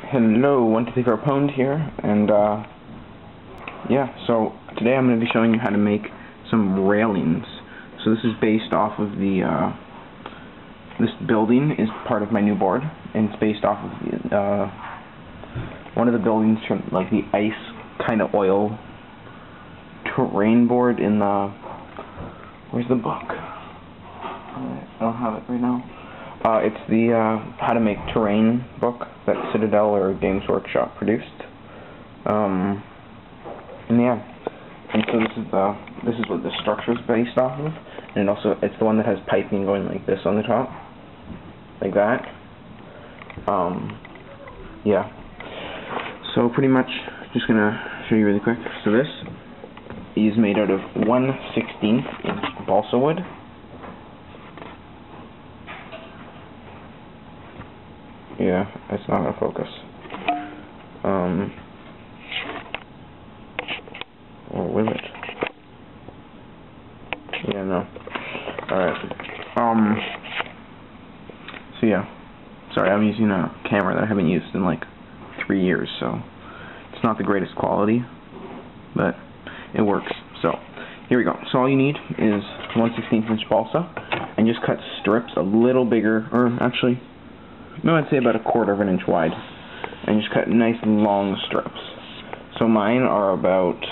Hello, 123 here, and yeah, so today I'm going to be showing you how to make some railings. So this is based off of the, this building is part of my new board, and it's based off of the, one of the buildings from, like, the ice kind of oil terrain board in the, where's the book? I don't have it right now. It's the How to Make Terrain book that Citadel or Games Workshop produced. And yeah, and so this is what the structure is based off of, and it's the one that has piping going like this on the top, like that. Yeah. So pretty much, just gonna show you really quick. So this is made out of 1/16 inch balsa wood. Yeah, it's not gonna focus. Or will it? Yeah, no. Alright. So yeah. Sorry, I'm using a camera that I haven't used in like 3 years, so it's not the greatest quality, but it works. So, here we go. So all you need is 1/16 inch balsa, and just cut strips a little bigger, or actually, no, I'd say about 1/4 of an inch wide, and just cut nice long strips. So mine are about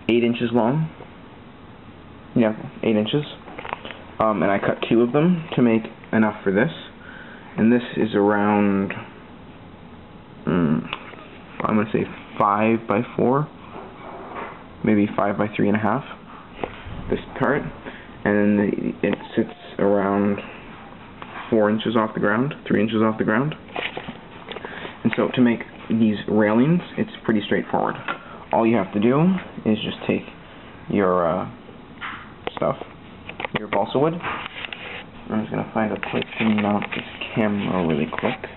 8 inches long. Yeah, 8 inches. And I cut 2 of them to make enough for this. And this is around, I'm going to say 5 by 4, maybe 5 by 3.5. This part, and then it sits around 4 inches off the ground, 3 inches off the ground. And so to make these railings, it's pretty straightforward. All you have to do is just take your your balsa wood. I'm just going to find a place to mount this camera really quick.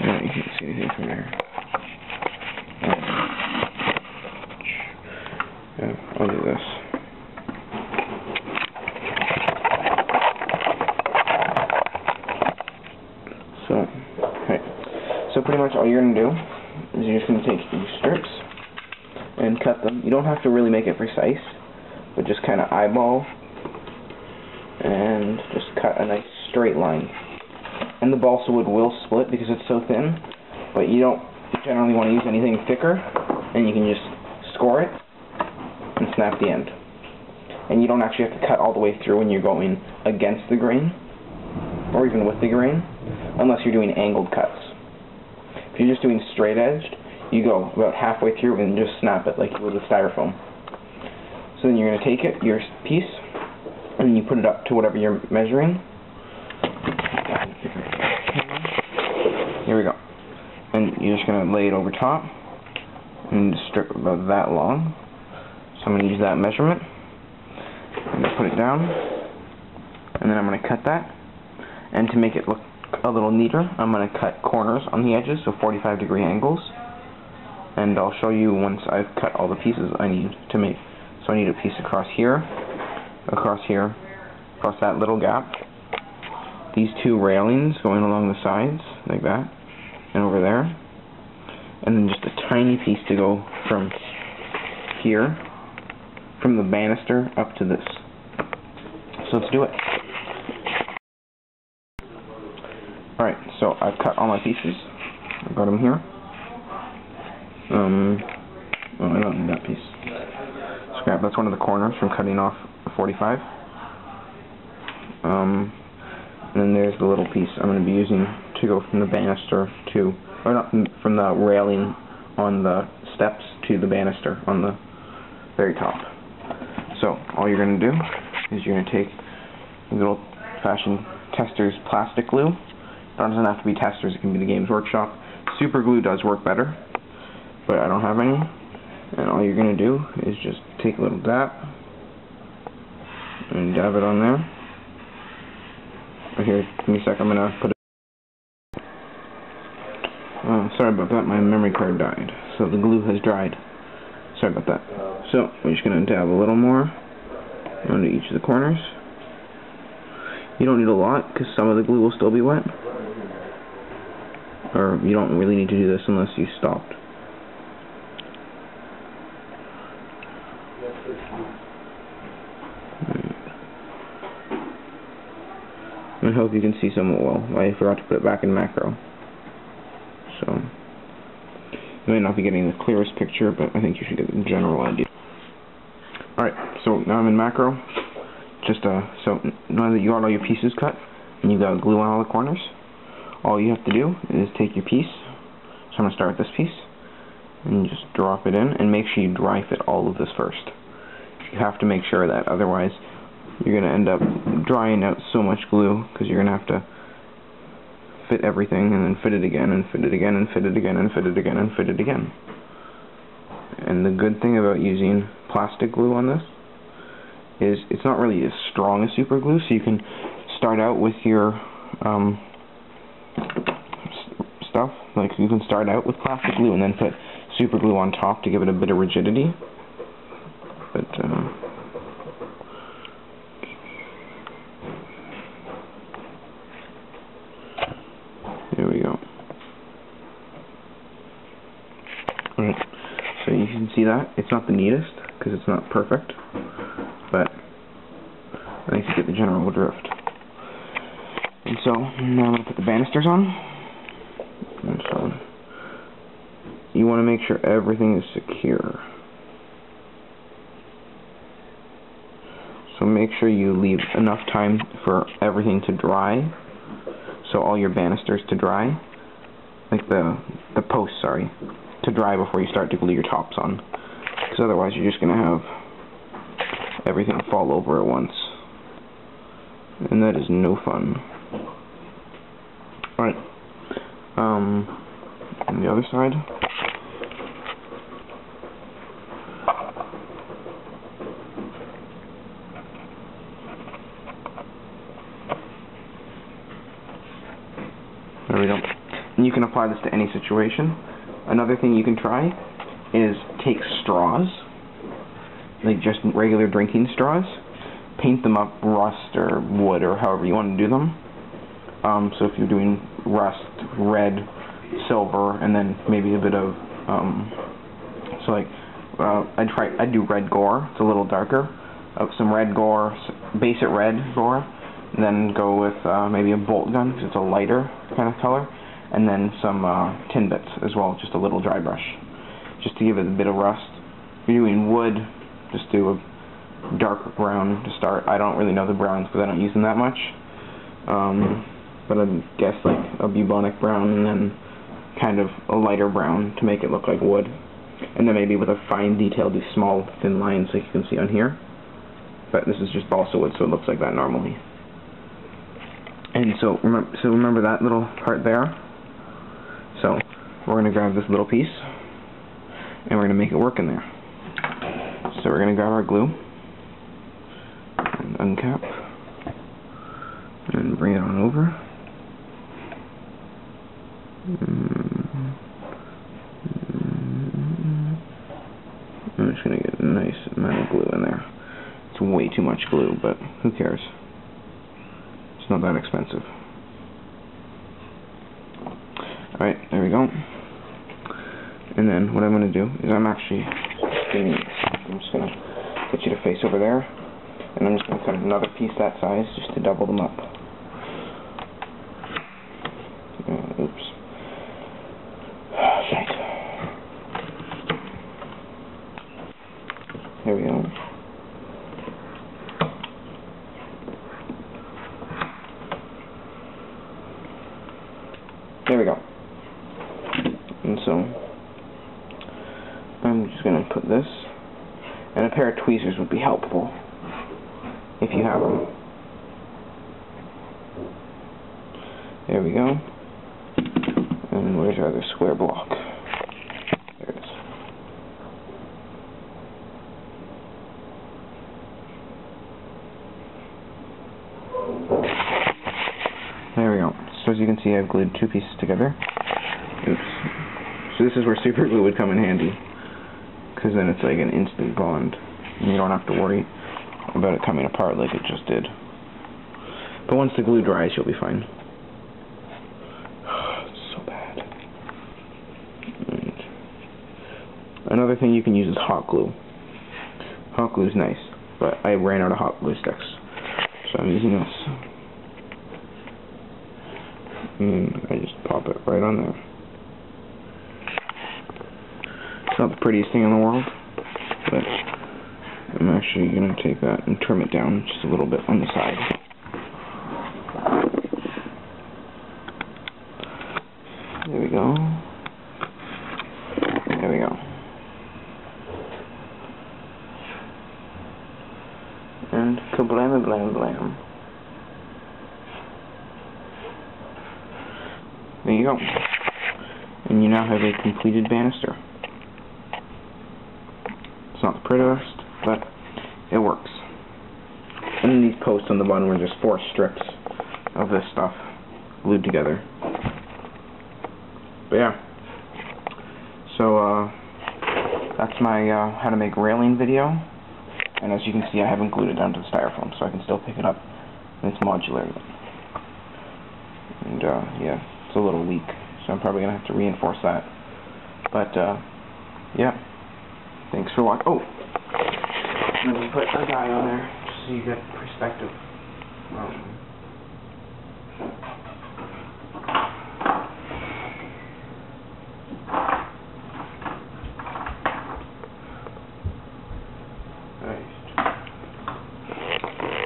Yeah, you can see anything from there. Yeah, I'll do this. So pretty much all you're going to do is you're just going to take these strips and cut them. You don't have to really make it precise, but just kind of eyeball and just cut a nice straight line. And the balsa wood will split because it's so thin, but you don't generally want to use anything thicker, and you can just score it and snap the end. And you don't actually have to cut all the way through when you're going against the grain, or even with the grain, unless you're doing angled cuts. If you're just doing straight edged, you go about halfway through and just snap it like you would with styrofoam. So then you're going to take it, your piece, and you put it up to whatever you're measuring. Here we go. And you're just going to lay it over top and strip about that long. So I'm going to use that measurement. I'm going to put it down, and then I'm going to cut that. And to make it look a little neater, I'm going to cut corners on the edges, so 45-degree angles. And I'll show you once I've cut all the pieces I need to make. So I need a piece across here, across that little gap, these 2 railings going along the sides, like that, and over there, and then just a tiny piece to go from here, from the banister up to this. So let's do it. Alright, so I've cut all my pieces. I've got them here. Oh, I don't need that piece. Scrap, that's one of the corners from cutting off the 45. And then there's the little piece I'm going to be using to go from the banister to, or not from the railing on the steps to the banister on the very top. So all you're going to do is you're going to take a little fashioned Testors plastic glue. It doesn't have to be Testors, it can be the Games Workshop. Super glue does work better, but I don't have any. And all you're going to do is just take a little dab and dab it on there. Here, give me a sec, I'm going to put it. Sorry about that, my memory card died, so the glue has dried. Sorry about that. So, we're just going to dab a little more onto each of the corners. You don't need a lot, because some of the glue will still be wet. Or, you don't really need to do this unless you stopped. I hope you can see somewhat well. I forgot to put it back in macro. So, you might not be getting the clearest picture, but I think you should get the general idea. Alright, so now I'm in macro. Just, so now that you got all your pieces cut, and you got glue on all the corners, all you have to do is take your piece. So I'm going to start with this piece, and just drop it in, and make sure you dry fit all of this first. You have to make sure of that, otherwise you're going to end up drying out so much glue, because you're going to have to fit everything, and then fit it again, and fit it again, and fit it again, and fit it again, and fit it again. And the good thing about using plastic glue on this is it's not really as strong as super glue, so you can start out with your stuff, like you can start out with plastic glue and then put super glue on top to give it a bit of rigidity. But there we go. Alright, so you can see that it's not the neatest because it's not perfect, but I think you get the general drift. And so now I'm going to put the banisters on. And so you want to make sure everything is secure. So make sure you leave enough time for everything to dry. So all your banisters to dry, like the posts, sorry, to dry before you start to glue your tops on. Because otherwise you're just going to have everything fall over at once. And that is no fun. Alright. On the other side. There we go. And you can apply this to any situation. Another thing you can try is take straws, like just regular drinking straws, paint them up rust or wood or however you want to do them. So if you're doing rust, red, silver, and then maybe a bit of, so like, I'd do red gore, it's a little darker, some red gore, base it red gore, and then go with maybe a bolt gun, because it's a lighter kind of color, and then some tin bits as well, just a little dry brush, just to give it a bit of rust. If you're doing wood, just do a dark brown to start. I don't really know the browns because I don't use them that much, but I'd guess like a bubonic brown and then kind of a lighter brown to make it look like wood, and then maybe with a fine detail do small thin lines like you can see on here, but this is just balsa wood, so it looks like that normally. And so remember that little part there. So we're going to grab this little piece and we're going to make it work in there. So we're going to grab our glue and uncap and bring it on over. I'm just going to get a nice amount of glue in there. It's way too much glue, but who cares? It's not that expensive. Alright, there we go. And then what I'm going to do is I'm just going to get you to face over there, and I'm just going to cut another piece that size just to double them up. Oops. Shite. There we go. There we go. And so I'm just going to put this, and a pair of tweezers would be helpful if you have them. There we go. And where's our other square block? There it is. There we go. So as you can see, I've glued two pieces together. Oops. So this is where super glue would come in handy, because then it's like an instant bond, and you don't have to worry about it coming apart like it just did. But once the glue dries, you'll be fine. It's so bad. And another thing you can use is hot glue. Hot glue is nice, but I ran out of hot glue sticks, so I'm using this. And I just pop it right on there. It's not the prettiest thing in the world, but I'm actually going to take that and trim it down just a little bit on the side. There we go. There we go. And kablam blam blam. There you go. And you now have a completed banister. It's not the prettiest, but it works. And then these posts on the bottom are just 4 strips of this stuff glued together. But yeah. So that's my how to make railing video. And as you can see, I haven't glued it down to the styrofoam, so I can still pick it up, and it's modular. And yeah, it's a little weak, so I'm probably gonna have to reinforce that. But yeah, thanks for watching. Oh, let me put a guy on there just so you get perspective.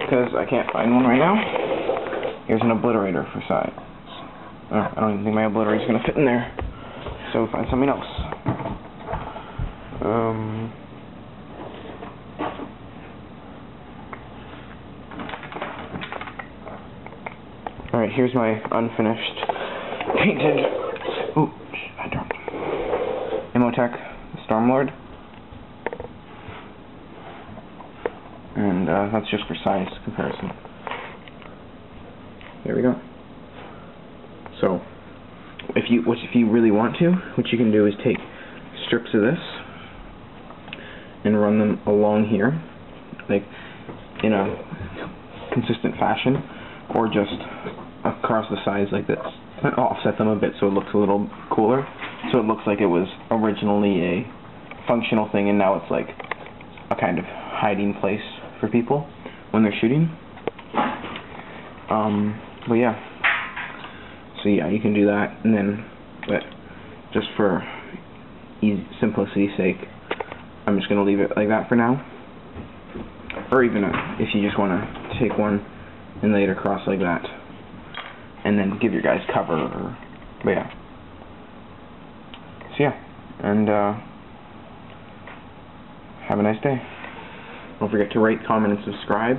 Because I can't find one right now, here's an obliterator for size. I don't even think my obliterator is going to fit in there, so we'll find something else. Alright, here's my unfinished painted I dropped Imotech Stormlord. And that's just for size comparison. There we go. So, if you really want to, what you can do is take strips of this and run them along here, like in a consistent fashion, or just across the sides like this. And offset them a bit so it looks a little cooler. So it looks like it was originally a functional thing, and now it's like a kind of hiding place for people when they're shooting. But yeah, so yeah, you can do that, and then, but just for simplicity's sake, I'm just going to leave it like that for now. Or even if you just want to take one and lay it across like that, and then give your guys cover. But yeah, so yeah, and have a nice day. Don't forget to rate, comment, and subscribe.